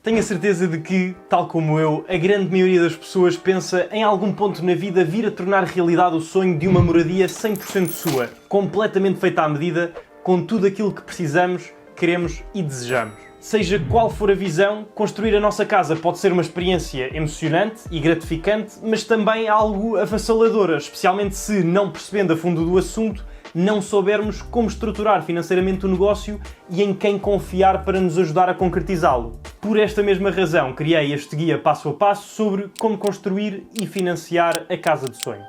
Tenho a certeza de que, tal como eu, a grande maioria das pessoas pensa em algum ponto na vida vir a tornar realidade o sonho de uma moradia 100% sua, completamente feita à medida, com tudo aquilo que precisamos, queremos e desejamos. Seja qual for a visão, construir a nossa casa pode ser uma experiência emocionante e gratificante, mas também algo avassaladora, especialmente se, não percebendo a fundo do assunto, não soubermos como estruturar financeiramente o negócio e em quem confiar para nos ajudar a concretizá-lo. Por esta mesma razão, criei este guia passo a passo sobre como construir e financiar a casa de sonho.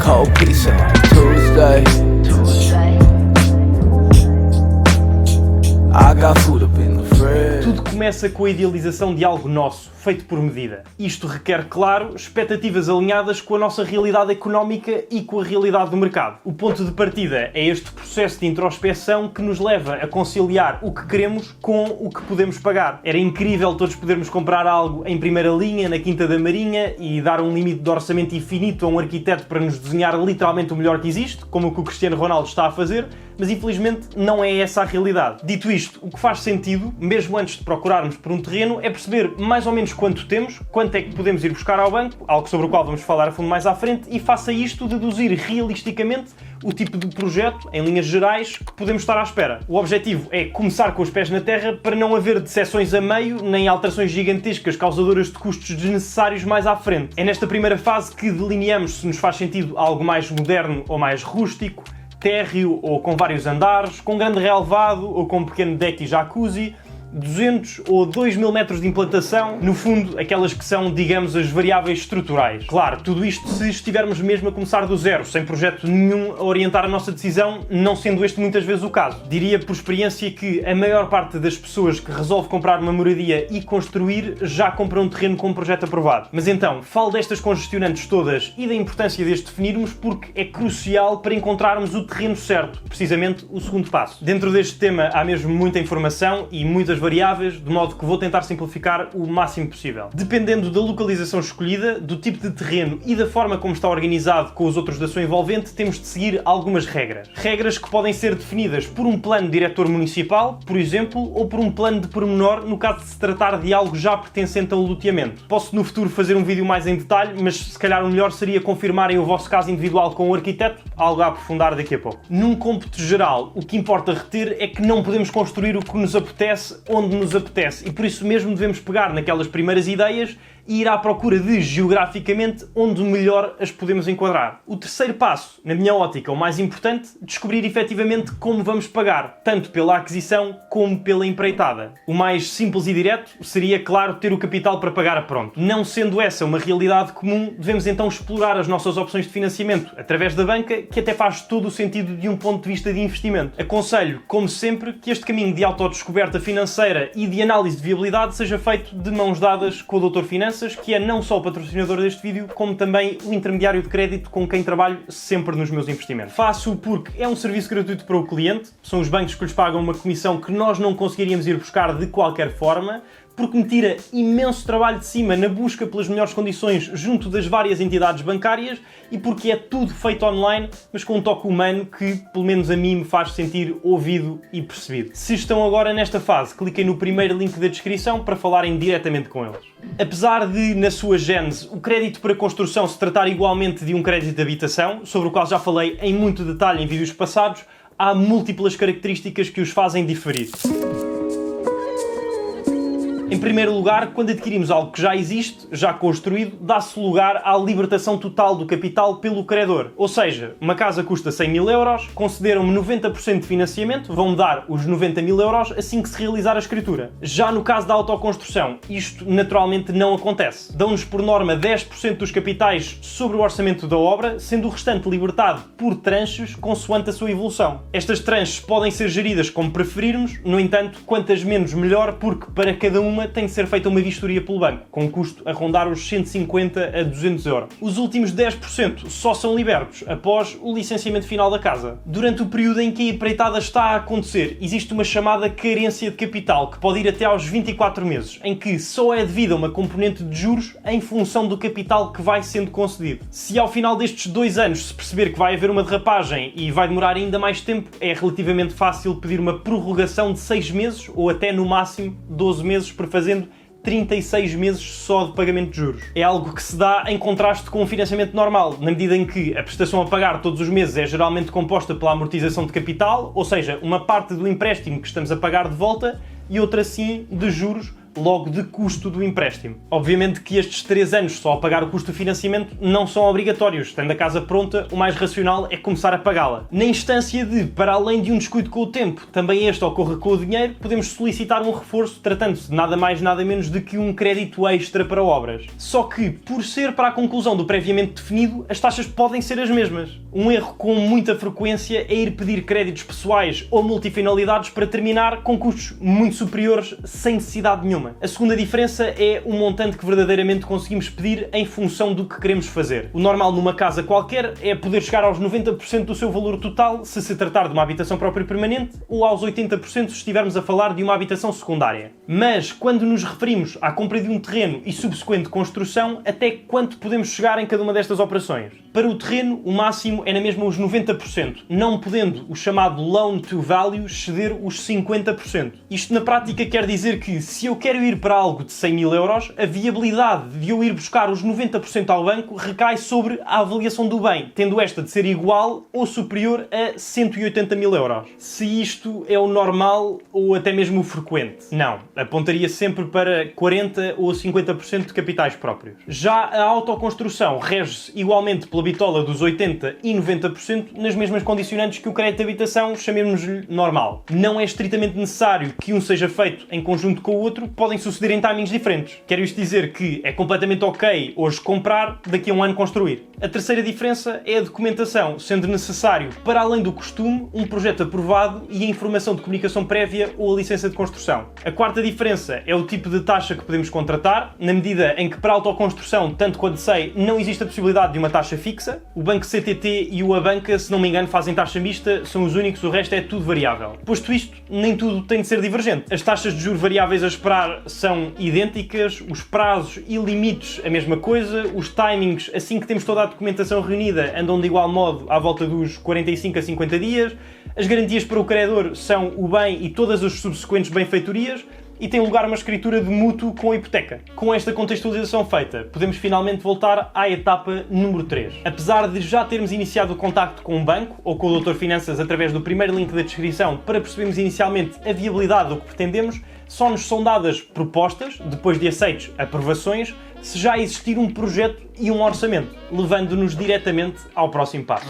Cold pizza, Tuesday. I got food up in the fridge. Tudo começa com a idealização de algo nosso, feito por medida. Isto requer, claro, expectativas alinhadas com a nossa realidade económica e com a realidade do mercado. O ponto de partida é este processo de introspeção que nos leva a conciliar o que queremos com o que podemos pagar. Era incrível todos podermos comprar algo em primeira linha, na Quinta da Marinha, e dar um limite de orçamento infinito a um arquiteto para nos desenhar literalmente o melhor que existe, como o que o Cristiano Ronaldo está a fazer, mas infelizmente não é essa a realidade. Dito isto, o que faz sentido, mesmo antes de procurarmos por um terreno, é perceber mais ou menos quanto temos, quanto é que podemos ir buscar ao banco, algo sobre o qual vamos falar a fundo mais à frente, e faça isto deduzir realisticamente o tipo de projeto, em linhas gerais, que podemos estar à espera. O objetivo é começar com os pés na terra para não haver decepções a meio, nem alterações gigantescas causadoras de custos desnecessários mais à frente. É nesta primeira fase que delineamos se nos faz sentido algo mais moderno ou mais rústico, térreo ou com vários andares, com grande relevado ou com um pequeno deck e jacuzzi, 200 ou 2000 metros de implantação, no fundo, aquelas que são, digamos, as variáveis estruturais. Claro, tudo isto se estivermos mesmo a começar do zero, sem projeto nenhum a orientar a nossa decisão, não sendo este muitas vezes o caso. Diria por experiência que a maior parte das pessoas que resolve comprar uma moradia e construir já compram um terreno com um projeto aprovado. Mas então, falo destas congestionantes todas e da importância de as definirmos porque é crucial para encontrarmos o terreno certo, precisamente o segundo passo. Dentro deste tema há mesmo muita informação e muitas variáveis, de modo que vou tentar simplificar o máximo possível. Dependendo da localização escolhida, do tipo de terreno e da forma como está organizado com os outros da sua envolvente, temos de seguir algumas regras. Regras que podem ser definidas por um plano diretor municipal, por exemplo, ou por um plano de pormenor, no caso de se tratar de algo já pertencente ao loteamento. Posso no futuro fazer um vídeo mais em detalhe, mas se calhar o melhor seria confirmarem o vosso caso individual com o arquiteto, algo a aprofundar daqui a pouco. Num cômputo geral, o que importa reter é que não podemos construir o que nos apetece onde nos apetece, e por isso mesmo devemos pegar naquelas primeiras ideias e ir à procura de, geograficamente, onde melhor as podemos enquadrar. O terceiro passo, na minha ótica, o mais importante, descobrir efetivamente como vamos pagar, tanto pela aquisição como pela empreitada. O mais simples e direto seria, claro, ter o capital para pagar a pronto. Não sendo essa uma realidade comum, devemos então explorar as nossas opções de financiamento através da banca, que até faz todo o sentido de um ponto de vista de investimento. Aconselho, como sempre, que este caminho de autodescoberta financeira e de análise de viabilidade seja feito de mãos dadas com o Dr. Finanças, que é não só o patrocinador deste vídeo, como também o intermediário de crédito com quem trabalho sempre nos meus investimentos. Faço porque é um serviço gratuito para o cliente, são os bancos que lhes pagam uma comissão que nós não conseguiríamos ir buscar de qualquer forma, porque me tira imenso trabalho de cima na busca pelas melhores condições junto das várias entidades bancárias e porque é tudo feito online, mas com um toque humano que, pelo menos a mim, me faz sentir ouvido e percebido. Se estão agora nesta fase, cliquem no primeiro link da descrição para falarem diretamente com eles. Apesar de, na sua gênese, o crédito para construção se tratar igualmente de um crédito de habitação, sobre o qual já falei em muito detalhe em vídeos passados, há múltiplas características que os fazem diferir. Em primeiro lugar, quando adquirimos algo que já existe, já construído, dá-se lugar à libertação total do capital pelo credor. Ou seja, uma casa custa 100 mil euros, concederam-me 90% de financiamento, vão-me dar os 90 mil euros assim que se realizar a escritura. Já no caso da autoconstrução, isto naturalmente não acontece. Dão-nos por norma 10% dos capitais sobre o orçamento da obra, sendo o restante libertado por tranches consoante a sua evolução. Estas tranches podem ser geridas como preferirmos, no entanto, quantas menos melhor, porque para cada uma tem de ser feita uma vistoria pelo banco, com um custo a rondar os 150 a 200 euros. Os últimos 10% só são libertos após o licenciamento final da casa. Durante o período em que a empreitada está a acontecer, existe uma chamada carência de capital, que pode ir até aos 24 meses, em que só é devida uma componente de juros em função do capital que vai sendo concedido. Se ao final destes 2 anos se perceber que vai haver uma derrapagem e vai demorar ainda mais tempo, é relativamente fácil pedir uma prorrogação de 6 meses ou até no máximo 12 meses, fazendo 36 meses só de pagamento de juros. É algo que se dá em contraste com o financiamento normal, na medida em que a prestação a pagar todos os meses é geralmente composta pela amortização de capital, ou seja, uma parte do empréstimo que estamos a pagar de volta e outra sim de juros, logo de custo do empréstimo. Obviamente que estes 3 anos só a pagar o custo do financiamento não são obrigatórios. Tendo a casa pronta, o mais racional é começar a pagá-la. Na instância de, para além de um descuido com o tempo, também este ocorra com o dinheiro, podemos solicitar um reforço, tratando-se de nada mais nada menos do que um crédito extra para obras. Só que, por ser para a conclusão do previamente definido, as taxas podem ser as mesmas. Um erro com muita frequência é ir pedir créditos pessoais ou multifinalidades para terminar com custos muito superiores sem necessidade nenhuma. A segunda diferença é o montante que verdadeiramente conseguimos pedir em função do que queremos fazer. O normal numa casa qualquer é poder chegar aos 90% do seu valor total se tratar de uma habitação própria permanente ou aos 80% se estivermos a falar de uma habitação secundária. Mas quando nos referimos à compra de um terreno e subsequente construção, até quanto podemos chegar em cada uma destas operações? Para o terreno, o máximo é na mesma os 90%, não podendo o chamado loan to value exceder os 50%. Isto na prática quer dizer que se eu quero ir para algo de 100 mil euros, a viabilidade de eu ir buscar os 90% ao banco recai sobre a avaliação do bem, tendo esta de ser igual ou superior a 180 mil euros. Se isto é o normal ou até mesmo o frequente? Não. Apontaria sempre para 40% ou 50% de capitais próprios. Já a autoconstrução rege-se igualmente pela bitola dos 80% e 90% nas mesmas condicionantes que o crédito de habitação, chamemos-lhe normal. Não é estritamente necessário que um seja feito em conjunto com o outro, podem suceder em timings diferentes. Quero isto dizer que é completamente ok hoje comprar, daqui a um ano construir. A terceira diferença é a documentação, sendo necessário, para além do costume, um projeto aprovado e a informação de comunicação prévia ou a licença de construção. A quarta diferença é o tipo de taxa que podemos contratar, na medida em que para a autoconstrução, tanto quanto sei, não existe a possibilidade de uma taxa fixa. O Banco CTT e o Abanca, se não me engano, fazem taxa mista, são os únicos, o resto é tudo variável. Posto isto, nem tudo tem de ser divergente. As taxas de juros variáveis a esperar são idênticas, os prazos e limites a mesma coisa, os timings, assim que temos toda a documentação reunida, andam de igual modo à volta dos 45 a 50 dias, as garantias para o credor são o bem e todas as subsequentes benfeitorias, e tem lugar uma escritura de mútuo com a hipoteca. Com esta contextualização feita, podemos finalmente voltar à etapa número 3. Apesar de já termos iniciado o contacto com um banco ou com o Dr. Finanças através do primeiro link da descrição para percebermos inicialmente a viabilidade do que pretendemos, só nos são dadas propostas, depois de aceitos aprovações, se já existir um projeto e um orçamento, levando-nos diretamente ao próximo passo.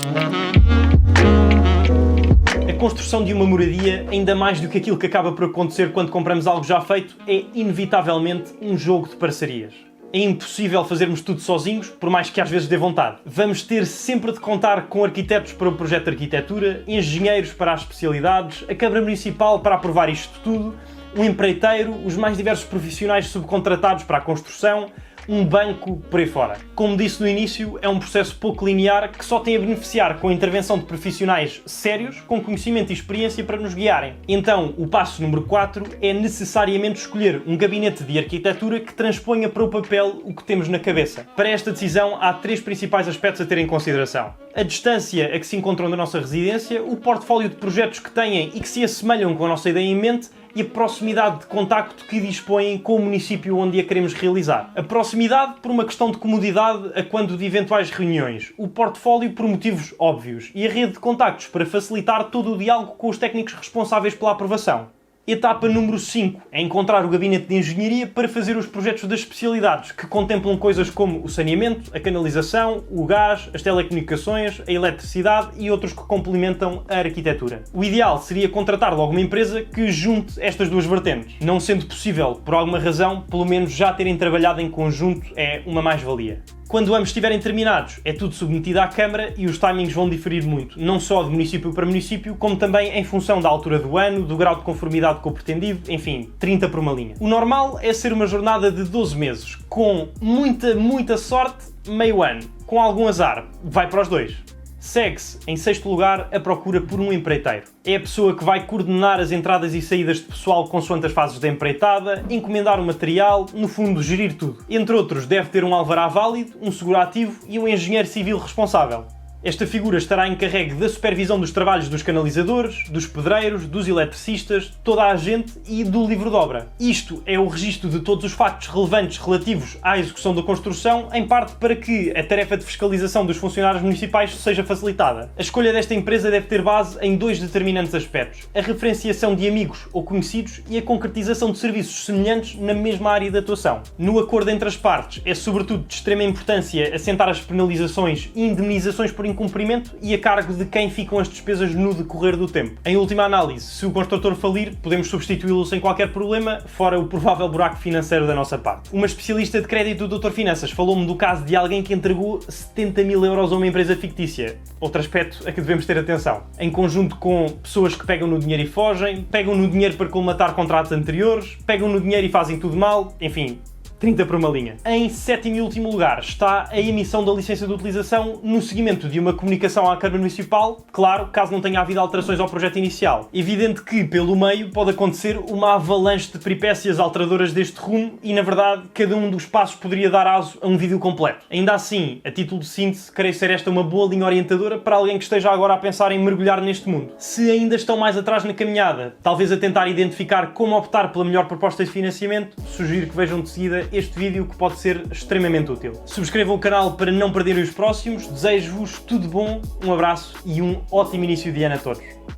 A construção de uma moradia, ainda mais do que aquilo que acaba por acontecer quando compramos algo já feito, é inevitavelmente um jogo de parcerias. É impossível fazermos tudo sozinhos, por mais que às vezes dê vontade. Vamos ter sempre de contar com arquitetos para o projeto de arquitetura, engenheiros para as especialidades, a Câmara Municipal para aprovar isto tudo, um empreiteiro, os mais diversos profissionais subcontratados para a construção, um banco por aí fora. Como disse no início, é um processo pouco linear que só tem a beneficiar com a intervenção de profissionais sérios, com conhecimento e experiência para nos guiarem. Então, o passo número 4 é necessariamente escolher um gabinete de arquitetura que transponha para o papel o que temos na cabeça. Para esta decisão, há 3 principais aspectos a ter em consideração. A distância a que se encontram da nossa residência, o portfólio de projetos que têm e que se assemelham com a nossa ideia em mente, e a proximidade de contacto que dispõem com o município onde a queremos realizar. A proximidade por uma questão de comodidade a quando de eventuais reuniões, o portfólio por motivos óbvios e a rede de contactos para facilitar todo o diálogo com os técnicos responsáveis pela aprovação. Etapa número 5 é encontrar o gabinete de engenharia para fazer os projetos das especialidades, que contemplam coisas como o saneamento, a canalização, o gás, as telecomunicações, a eletricidade e outros que complementam a arquitetura. O ideal seria contratar logo uma empresa que junte estas duas vertentes. Não sendo possível, por alguma razão, pelo menos já terem trabalhado em conjunto é uma mais-valia. Quando ambos estiverem terminados, é tudo submetido à Câmara e os timings vão diferir muito, não só de município para município, como também em função da altura do ano, do grau de conformidade com o pretendido, enfim, 30 por uma linha. O normal é ser uma jornada de 12 meses, com muita sorte, meio ano. Com algum azar, vai para os 2. Segue-se, em 6º lugar, a procura por um empreiteiro. É a pessoa que vai coordenar as entradas e saídas de pessoal consoante as fases da empreitada, encomendar o material, no fundo, gerir tudo. Entre outros, deve ter um alvará válido, um seguro ativo e um engenheiro civil responsável. Esta figura estará encarregue da supervisão dos trabalhos dos canalizadores, dos pedreiros, dos eletricistas, toda a gente e do livro de obra. Isto é o registro de todos os factos relevantes relativos à execução da construção, em parte para que a tarefa de fiscalização dos funcionários municipais seja facilitada. A escolha desta empresa deve ter base em dois determinantes aspectos: a referenciação de amigos ou conhecidos e a concretização de serviços semelhantes na mesma área de atuação. No acordo entre as partes, é sobretudo de extrema importância assentar as penalizações e indemnizações por incumprimento e a cargo de quem ficam as despesas no decorrer do tempo. Em última análise, se o construtor falir, podemos substituí-lo sem qualquer problema, fora o provável buraco financeiro da nossa parte. Uma especialista de crédito do Dr. Finanças falou-me do caso de alguém que entregou 70.000 euros a uma empresa fictícia. Outro aspecto a que devemos ter atenção. Em conjunto com pessoas que pegam no dinheiro e fogem, pegam no dinheiro para colmatar contratos anteriores, pegam no dinheiro e fazem tudo mal, enfim, 30 por uma linha. Em sétimo e último lugar está a emissão da licença de utilização no seguimento de uma comunicação à Câmara Municipal, claro, caso não tenha havido alterações ao projeto inicial. Evidente que, pelo meio, pode acontecer uma avalanche de peripécias alteradoras deste rumo e, na verdade, cada um dos passos poderia dar aso a um vídeo completo. Ainda assim, a título de síntese, creio ser esta uma boa linha orientadora para alguém que esteja agora a pensar em mergulhar neste mundo. Se ainda estão mais atrás na caminhada, talvez a tentar identificar como optar pela melhor proposta de financiamento, sugiro que vejam de seguida este vídeo que pode ser extremamente útil. Subscrevam o canal para não perderem os próximos, desejo-vos tudo bom, um abraço e um ótimo início de ano a todos.